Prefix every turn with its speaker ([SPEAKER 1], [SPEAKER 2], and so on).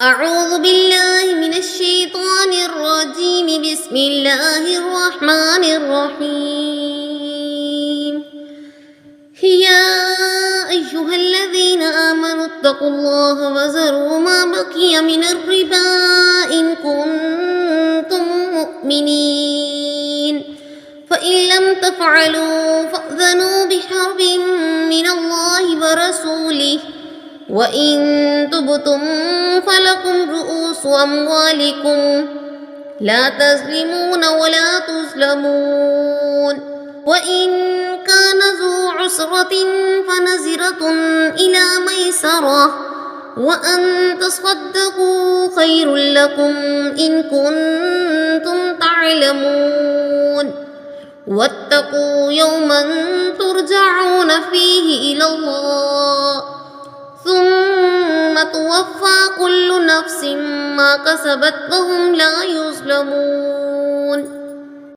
[SPEAKER 1] أعوذ بالله من الشيطان الرجيم. بسم الله الرحمن الرحيم. يا أيها الذين آمنوا اتقوا الله وذروا ما بقي من الربا إن كنتم مؤمنين، فإن لم تفعلوا فأذنوا بحرب من الله ورسوله، وإن تبتم فلكم رؤوس أموالكم لا تظلمون ولا تظلمون، وإن كان ذو عسرة فنزرة إلى ميسرة، وأن تصدقوا خير لكم إن كنتم تعلمون، واتقوا يوما ترجعون فيه إلى الله ثم توفى كل نفس ما كسبت وهم لا يظلمون.